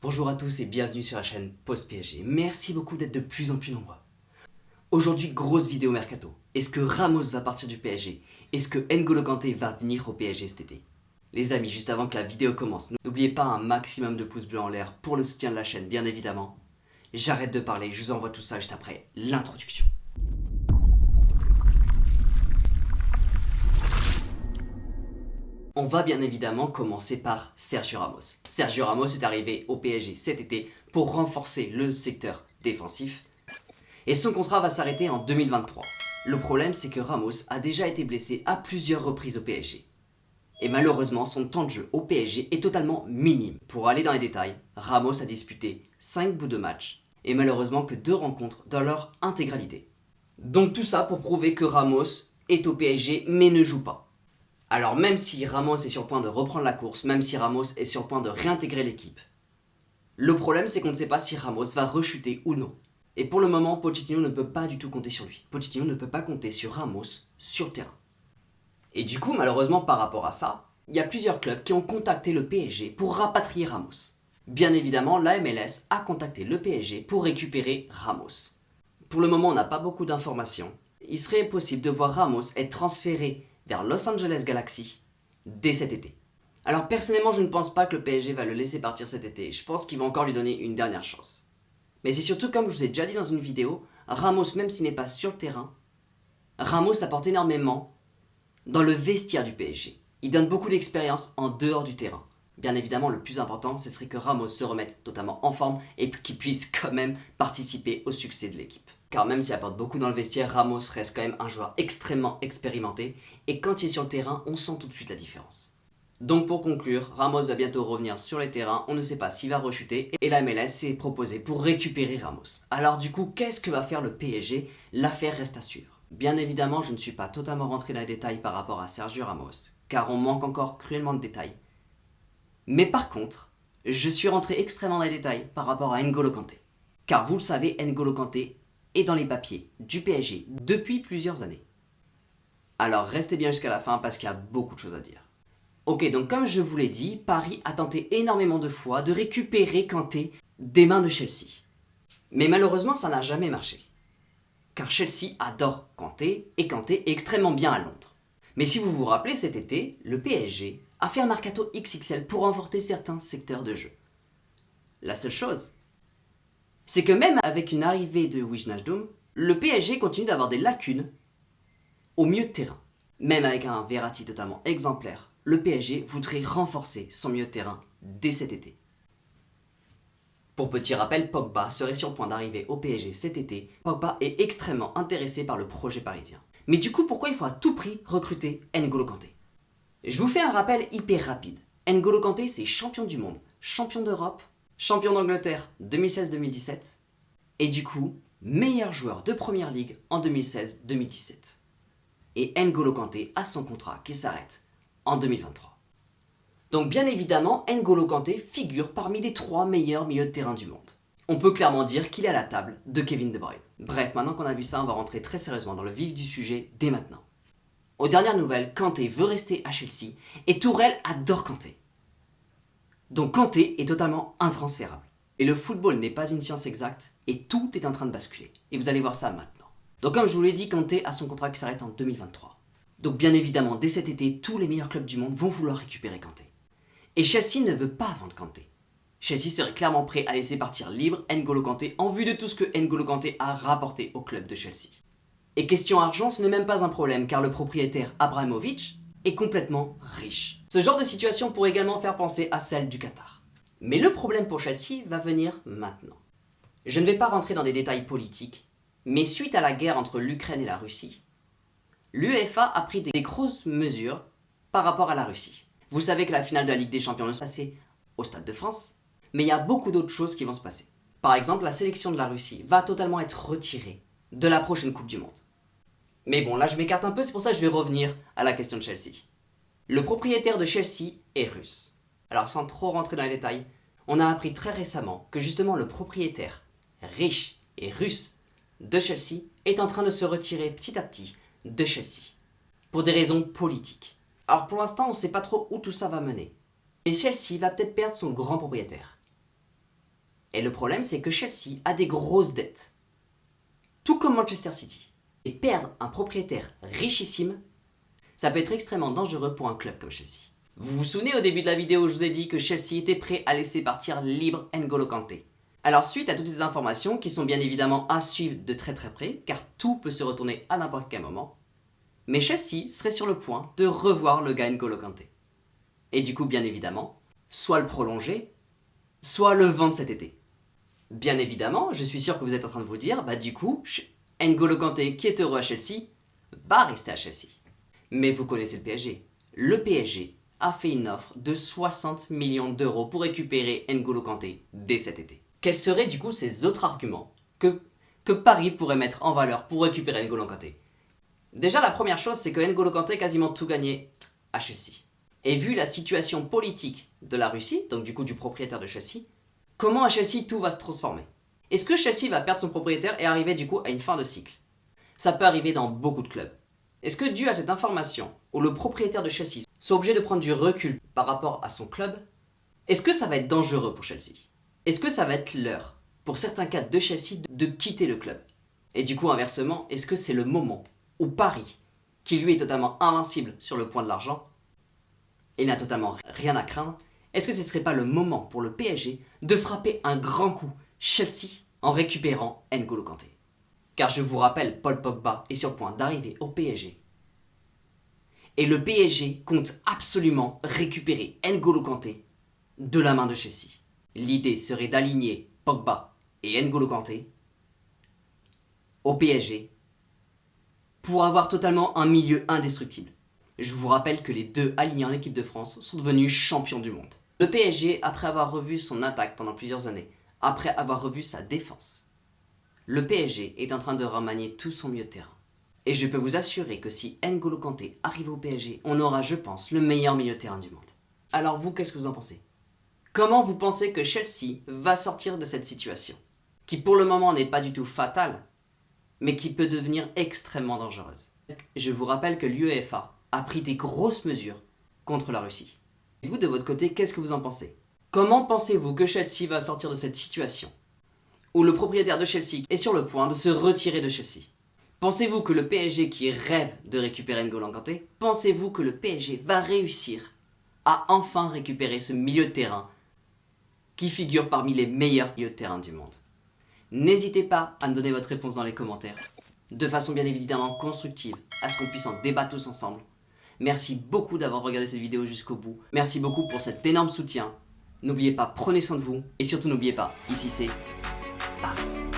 Bonjour à tous et bienvenue sur la chaîne Post PSG. Merci beaucoup d'être de plus en plus nombreux. Aujourd'hui, grosse vidéo mercato. Est-ce que Ramos va partir du PSG? Est-ce que N'Golo Kanté va venir au PSG cet été? Les amis, juste avant que la vidéo commence, n'oubliez pas un maximum de pouces bleus en l'air pour le soutien de la chaîne, bien évidemment. J'arrête de parler, je vous envoie tout ça juste après l'introduction. On va bien évidemment commencer par Sergio Ramos. Sergio Ramos est arrivé au PSG cet été pour renforcer le secteur défensif et son contrat va s'arrêter en 2023. Le problème, c'est que Ramos a déjà été blessé à plusieurs reprises au PSG. Et malheureusement, son temps de jeu au PSG est totalement minime. Pour aller dans les détails, Ramos a disputé 5 bouts de match et malheureusement que 2 rencontres dans leur intégralité. Donc tout ça pour prouver que Ramos est au PSG mais ne joue pas. Alors même si Ramos est sur le point de reprendre la course, même si Ramos est sur le point de réintégrer l'équipe, le problème c'est qu'on ne sait pas si Ramos va rechuter ou non. Et pour le moment, Pochettino ne peut pas du tout compter sur lui. Pochettino ne peut pas compter sur Ramos sur le terrain. Et du coup, malheureusement par rapport à ça, il y a plusieurs clubs qui ont contacté le PSG pour rapatrier Ramos. Bien évidemment, la MLS a contacté le PSG pour récupérer Ramos. Pour le moment, on n'a pas beaucoup d'informations. Il serait possible de voir Ramos être transféré vers Los Angeles Galaxy dès cet été. Alors personnellement, je ne pense pas que le PSG va le laisser partir cet été. Je pense qu'il va encore lui donner une dernière chance. Mais c'est surtout, comme je vous ai déjà dit dans une vidéo, Ramos, même s'il n'est pas sur le terrain, Ramos apporte énormément dans le vestiaire du PSG. Il donne beaucoup d'expérience en dehors du terrain. Bien évidemment, le plus important, ce serait que Ramos se remette totalement en forme et qu'il puisse quand même participer au succès de l'équipe. Car même s'il apporte beaucoup dans le vestiaire, Ramos reste quand même un joueur extrêmement expérimenté et quand il est sur le terrain, on sent tout de suite la différence. Donc pour conclure, Ramos va bientôt revenir sur les terrains, on ne sait pas s'il va rechuter et la MLS s'est proposée pour récupérer Ramos. Alors du coup, qu'est-ce que va faire le PSG? L'affaire reste à suivre. Bien évidemment, je ne suis pas totalement rentré dans les détails par rapport à Sergio Ramos, car on manque encore cruellement de détails. Mais par contre, je suis rentré extrêmement dans les détails par rapport à N'Golo Kanté. Car vous le savez, N'Golo Kanté est dans les papiers du PSG depuis plusieurs années. Alors restez bien jusqu'à la fin parce qu'il y a beaucoup de choses à dire. Ok, donc comme je vous l'ai dit, Paris a tenté énormément de fois de récupérer Kanté des mains de Chelsea. Mais malheureusement, ça n'a jamais marché. Car Chelsea adore Kanté et Kanté est extrêmement bien à Londres. Mais si vous vous rappelez, cet été, le PSG a fait un mercato XXL pour renforcer certains secteurs de jeu. La seule chose, c'est que même avec une arrivée de Wijnaldum, le PSG continue d'avoir des lacunes au milieu de terrain. Même avec un Verratti totalement exemplaire, le PSG voudrait renforcer son milieu de terrain dès cet été. Pour petit rappel, Pogba serait sur le point d'arriver au PSG cet été. Pogba est extrêmement intéressé par le projet parisien. Mais du coup, pourquoi il faut à tout prix recruter N'Golo Kanté? Je vous fais un rappel hyper rapide. N'Golo Kanté, c'est champion du monde, champion d'Europe, champion d'Angleterre 2016-2017, et du coup, meilleur joueur de Première Ligue en 2016-2017. Et N'Golo Kanté a son contrat qui s'arrête en 2023. Donc bien évidemment, N'Golo Kanté figure parmi les 3 meilleurs milieux de terrain du monde. On peut clairement dire qu'il est à la table de Kevin De Bruyne. Bref, maintenant qu'on a vu ça, on va rentrer très sérieusement dans le vif du sujet dès maintenant. Aux dernières nouvelles, Kanté veut rester à Chelsea et Tourelle adore Kanté. Donc Kanté est totalement intransférable. Et le football n'est pas une science exacte et tout est en train de basculer. Et vous allez voir ça maintenant. Donc comme je vous l'ai dit, Kanté a son contrat qui s'arrête en 2023. Donc bien évidemment, dès cet été, tous les meilleurs clubs du monde vont vouloir récupérer Kanté. Et Chelsea ne veut pas vendre Kanté. Chelsea serait clairement prêt à laisser partir libre N'Golo Kanté en vue de tout ce que N'Golo Kanté a rapporté au club de Chelsea. Et question argent, ce n'est même pas un problème car le propriétaire Abramovich est complètement riche. Ce genre de situation pourrait également faire penser à celle du Qatar. Mais le problème pour Chelsea va venir maintenant. Je ne vais pas rentrer dans des détails politiques, mais suite à la guerre entre l'Ukraine et la Russie, l'UEFA a pris des grosses mesures par rapport à la Russie. Vous savez que la finale de la Ligue des Champions va se passer au Stade de France, mais il y a beaucoup d'autres choses qui vont se passer. Par exemple, la sélection de la Russie va totalement être retirée de la prochaine Coupe du Monde. Mais bon, là je m'écarte un peu, c'est pour ça que je vais revenir à la question de Chelsea. Le propriétaire de Chelsea est russe. Alors sans trop rentrer dans les détails, on a appris très récemment que justement le propriétaire riche et russe de Chelsea est en train de se retirer petit à petit de Chelsea. Pour des raisons politiques. Alors pour l'instant, on ne sait pas trop où tout ça va mener. Et Chelsea va peut-être perdre son grand propriétaire. Et le problème, c'est que Chelsea a des grosses dettes. Tout comme Manchester City. Et perdre un propriétaire richissime, ça peut être extrêmement dangereux pour un club comme Chelsea. Vous vous souvenez au début de la vidéo où je vous ai dit que Chelsea était prêt à laisser partir libre N'Golo Kanté. Alors suite à toutes ces informations qui sont bien évidemment à suivre de très très près, car tout peut se retourner à n'importe quel moment, mais Chelsea serait sur le point de revoir le gars N'Golo Kanté. Et du coup bien évidemment, soit le prolonger, soit le vendre cet été. Bien évidemment, je suis sûr que vous êtes en train de vous dire, bah du coup, N'Golo Kanté qui est heureux à Chelsea, va rester à Chelsea. Mais vous connaissez le PSG. Le PSG a fait une offre de 60 millions d'euros pour récupérer N'Golo Kanté dès cet été. Quels seraient du coup ces autres arguments que Paris pourrait mettre en valeur pour récupérer N'Golo Kanté? Déjà la première chose, c'est que N'Golo Kanté a quasiment tout gagné à Chelsea. Et vu la situation politique de la Russie, donc du coup du propriétaire de Chelsea, comment à Chelsea tout va se transformer? Est-ce que Chelsea va perdre son propriétaire et arriver du coup à une fin de cycle? Ça peut arriver dans beaucoup de clubs. Est-ce que dû à cette information, où le propriétaire de Chelsea soit obligé de prendre du recul par rapport à son club, est-ce que ça va être dangereux pour Chelsea? Est-ce que ça va être l'heure, pour certains cadres de Chelsea, de quitter le club? Et du coup, inversement, est-ce que c'est le moment où Paris, qui lui est totalement invincible sur le point de l'argent, et n'a totalement rien à craindre, est-ce que ce ne serait pas le moment pour le PSG de frapper un grand coup Chelsea en récupérant N'Golo Kanté? Car je vous rappelle, Paul Pogba est sur le point d'arriver au PSG. Et le PSG compte absolument récupérer N'Golo Kanté de la main de Chelsea. L'idée serait d'aligner Pogba et N'Golo Kanté au PSG pour avoir totalement un milieu indestructible. Je vous rappelle que les deux alignés en équipe de France sont devenus champions du monde. Le PSG, après avoir revu son attaque pendant plusieurs années, après avoir revu sa défense, le PSG est en train de remanier tout son milieu de terrain. Et je peux vous assurer que si N'Golo Kanté arrive au PSG, on aura, je pense, le meilleur milieu de terrain du monde. Alors vous, qu'est-ce que vous en pensez? Comment vous pensez que Chelsea va sortir de cette situation, qui pour le moment n'est pas du tout fatale, mais qui peut devenir extrêmement dangereuse? Je vous rappelle que l'UEFA a pris des grosses mesures contre la Russie. Et vous, de votre côté, qu'est-ce que vous en pensez? Comment pensez-vous que Chelsea va sortir de cette situation, où le propriétaire de Chelsea est sur le point de se retirer de Chelsea? Pensez-vous que le PSG qui rêve de récupérer N'Golo Kanté, pensez-vous que le PSG va réussir à enfin récupérer ce milieu de terrain qui figure parmi les meilleurs milieux de terrain du monde? N'hésitez pas à me donner votre réponse dans les commentaires, de façon bien évidemment constructive, à ce qu'on puisse en débattre tous ensemble. Merci beaucoup d'avoir regardé cette vidéo jusqu'au bout. Merci beaucoup pour cet énorme soutien. N'oubliez pas, prenez soin de vous. Et surtout n'oubliez pas, ici c'est Paris.